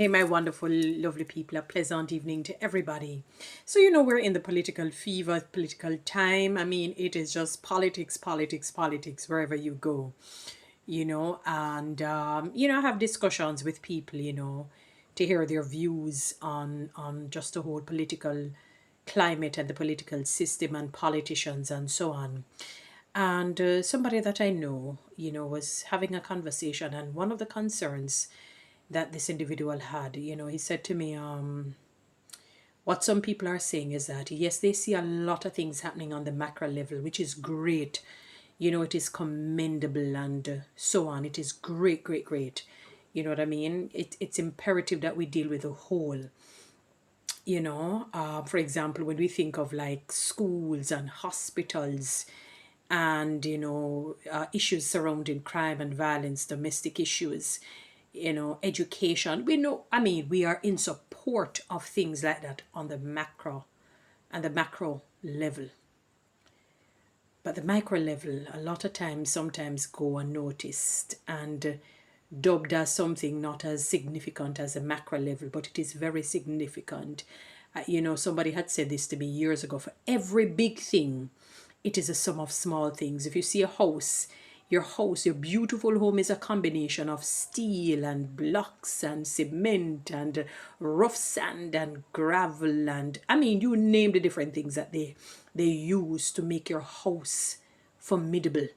Hey, my wonderful, lovely people, a pleasant evening to everybody. So, we're in the political fever, political time. I mean, it is just politics, politics, politics, wherever you go, I have discussions with people, to hear their views on just the whole political climate and the political system and politicians and so on. And somebody that I know, was having a conversation, and one of the concerns that this individual had, he said to me, what some people are saying is that, yes, they see a lot of things happening on the macro level, which is great. It is commendable and so on. It is great, great, great. You know what I mean? It's imperative that we deal with the whole. For example, when we think of like schools and hospitals and issues surrounding crime and violence, domestic issues, education, we know, I mean, we are in support of things like that on the macro and the macro level. But the micro level, a lot of times, sometimes go unnoticed and dubbed as something not as significant as the macro level, but it is very significant. Somebody had said this to me years ago. For every big thing, it is a sum of small things. If you see a house, your beautiful home is a combination of steel and blocks and cement and rough sand and gravel and I mean you name the different things that they use to make your house formidable,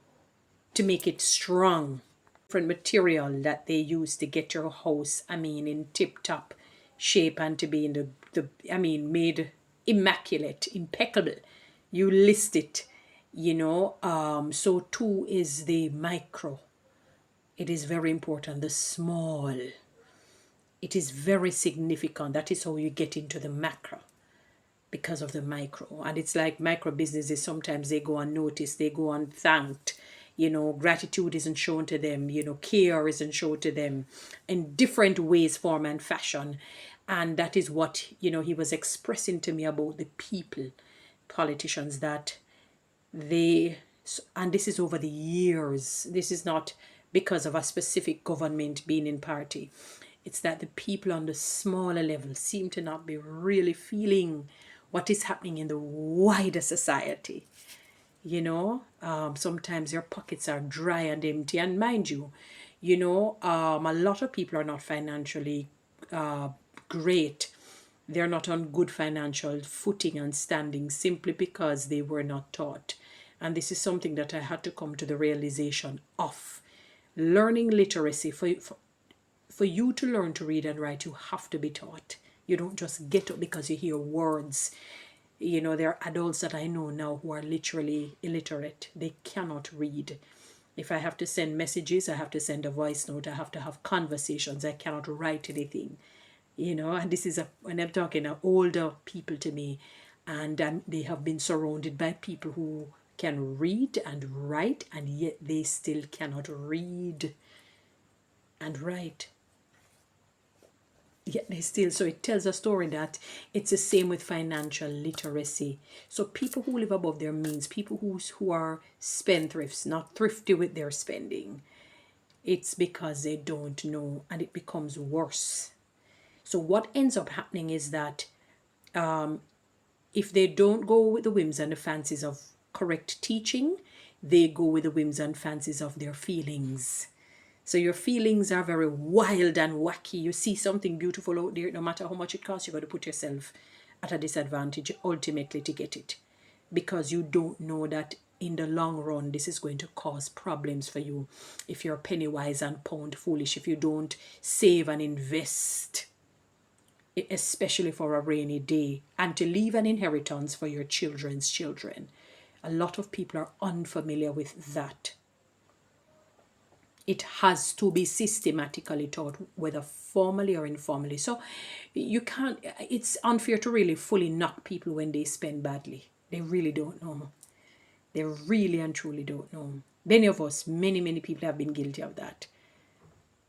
to make it strong. Different material that they use to get your house, I mean, in tip top shape and to be in the I mean, made immaculate, impeccable. You list it, so too is the micro. It is very important. The small, it is very significant. That is how you get into the macro because of the micro. And it's like micro businesses, sometimes they go unnoticed, they go unthanked. Gratitude isn't shown to them, care isn't shown to them in different ways, form, and fashion. And that is what, he was expressing to me about the people, politicians, that they, and this is over the years, this is not because of a specific government being in party. It's that the people on the smaller level seem to not be really feeling what is happening in the wider society. Sometimes your pockets are dry and empty. And mind you, a lot of people are not financially great. They're not on good financial footing and standing simply because they were not taught. And this is something that I had to come to the realization of. Learning literacy, for you to learn to read and write, you have to be taught. You don't just get up because you hear words. There are adults that I know now who are literally illiterate. They cannot read. If I have to send messages, I have to send a voice note, I have to have conversations, I cannot write anything. And this is when I'm talking older people to me, and they have been surrounded by people who can read and write, and yet they still cannot read and write. Yet they still, so it tells a story that it's the same with financial literacy. So people who live above their means, people who are spendthrifts, not thrifty with their spending, it's because they don't know, and it becomes worse. So what ends up happening is that if they don't go with the whims and the fancies of correct teaching, they go with the whims and fancies of their feelings. So your feelings are very wild and wacky. You see something beautiful out there, no matter how much it costs, you're going to put yourself at a disadvantage ultimately to get it. Because you don't know that in the long run, this is going to cause problems for you. If you're penny wise and pound foolish, if you don't save and invest, especially for a rainy day, and to leave an inheritance for your children's children. A lot of people are unfamiliar with that. It has to be systematically taught, whether formally or informally. So you can't, it's unfair to really fully knock people when they spend badly. They really don't know. They really and truly don't know. Many of us, many people have been guilty of that.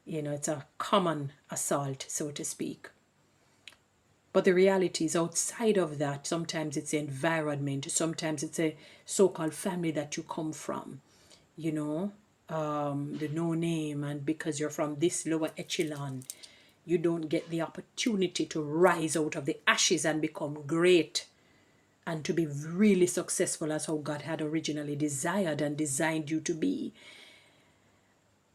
It's a common assault, so to speak. But the reality is outside of that, sometimes it's the environment, sometimes it's a so-called family that you come from, the no name, and because you're from this lower echelon, you don't get the opportunity to rise out of the ashes and become great and to be really successful as how God had originally desired and designed you to be.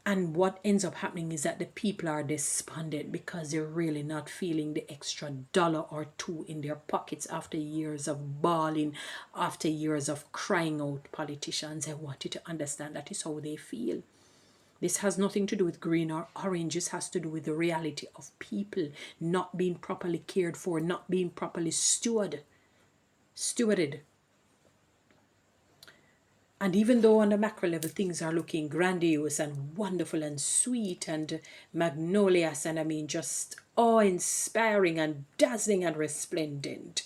And what ends up happening is that the people are despondent because they're really not feeling the extra dollar or two in their pockets after years of bawling, after years of crying out. Politicians, I want you to understand that is how they feel. This has nothing to do with green or orange. This has to do with the reality of people not being properly cared for, not being properly stewarded. And even though on the macro level things are looking grandiose and wonderful and sweet and magnolious and I mean just awe-inspiring and dazzling and resplendent,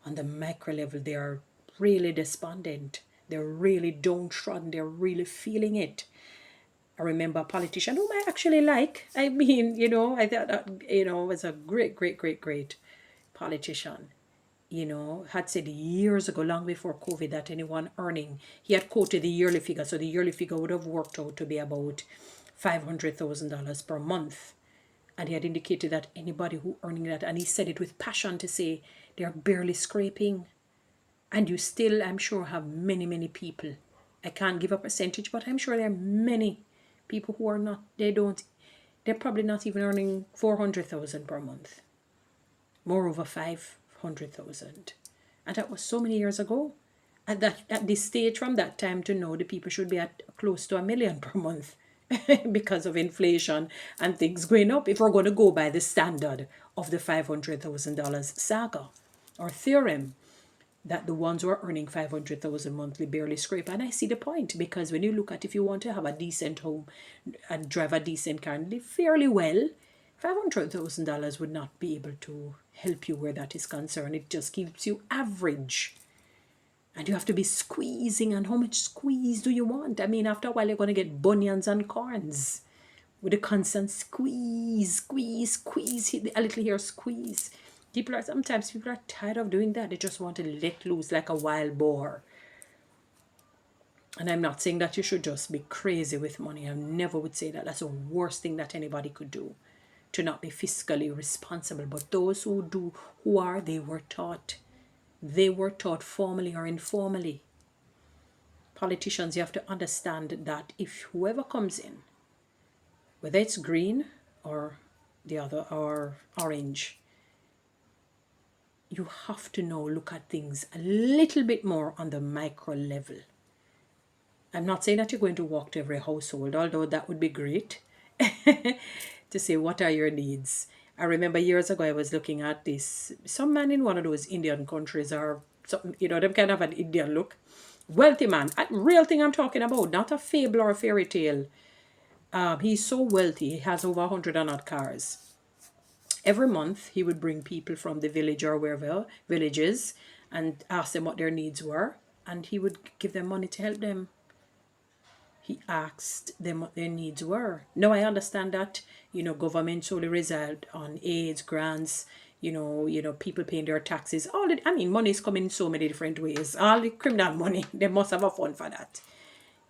on the micro level they are really despondent. They're really downtrodden. They're really feeling it. I remember a politician whom I actually like. I mean, I thought that, was a great, great, great, great politician. Had said years ago, long before COVID, that anyone earning, he had quoted the yearly figure. So the yearly figure would have worked out to be about $500,000 per month. And he had indicated that anybody who earning that, and he said it with passion to say they're barely scraping. And you still, I'm sure, have many, many people. I can't give a percentage, but I'm sure there are many people who are not, they're probably not even earning 400,000 per month. Moreover, 500,000. And that was so many years ago. At this stage from that time to now, the people should be at close to $1 million per month because of inflation and things going up. If we're going to go by the standard of the $500,000 saga or theorem, that the ones who are earning 500,000 monthly barely scrape. And I see the point, because when you look at, if you want to have a decent home and drive a decent car and live fairly well, $500,000 would not be able to help you where that is concerned. It just keeps you average. And you have to be squeezing, and how much squeeze do you want? I mean, after a while you're going to get bunions and corns with a constant squeeze, squeeze, squeeze, hit a little here, squeeze. Sometimes people are tired of doing that. They just want to let loose like a wild boar. And I'm not saying that you should just be crazy with money. I never would say that. That's the worst thing that anybody could do, to not be fiscally responsible. But those who do, they were taught. They were taught formally or informally. Politicians, you have to understand that if whoever comes in, whether it's green or the other or orange, you have to now look at things a little bit more on the micro level. I'm not saying that you're going to walk to every household, although that would be great, to say what are your needs. I remember years ago I was looking at this, some man in one of those Indian countries or something, them kind of an Indian look. Wealthy man, a real thing I'm talking about, not a fable or a fairy tale. He's so wealthy, he has over 100 and odd cars. Every month he would bring people from the village or wherever, villages, and ask them what their needs were, and he would give them money to help them. He asked them what their needs were. Now I understand that, government solely reside on aids, grants, people paying their taxes. Money is coming in so many different ways. All the criminal money, they must have a fund for that,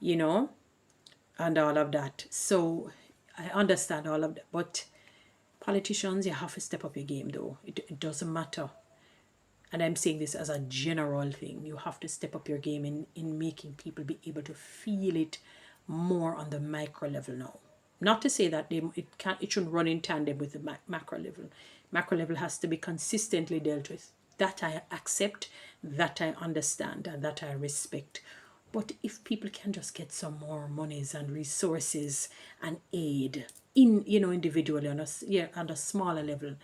and all of that. So I understand all of that. But politicians, you have to step up your game though. It doesn't matter. And I'm saying this as a general thing. You have to step up your game in making people be able to feel it more on the micro level now. Not to say that it shouldn't run in tandem with the macro level. Macro level has to be consistently dealt with. That I accept, that I understand, and that I respect. But if people can just get some more monies and resources and aid individually on a smaller level,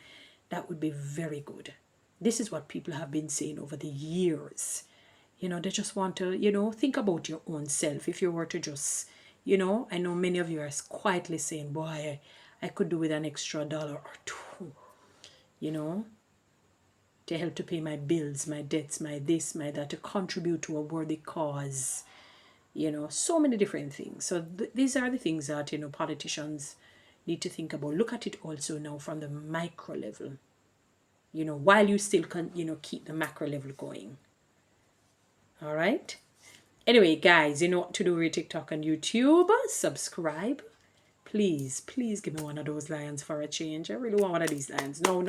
that would be very good. This is what people have been saying over the years. They just want to, think about your own self. If you were to just, I know many of you are quietly saying, boy, I could do with an extra dollar or two, to help to pay my bills, my debts, my this, my that, to contribute to a worthy cause. So many different things. So these are the things that, politicians need to think about. Look at it also now from the micro level, while you still can, keep the macro level going. All right. Anyway, guys, you know what to do with TikTok and YouTube. Subscribe. Please, please give me one of those lions for a change. I really want one of these lions. No,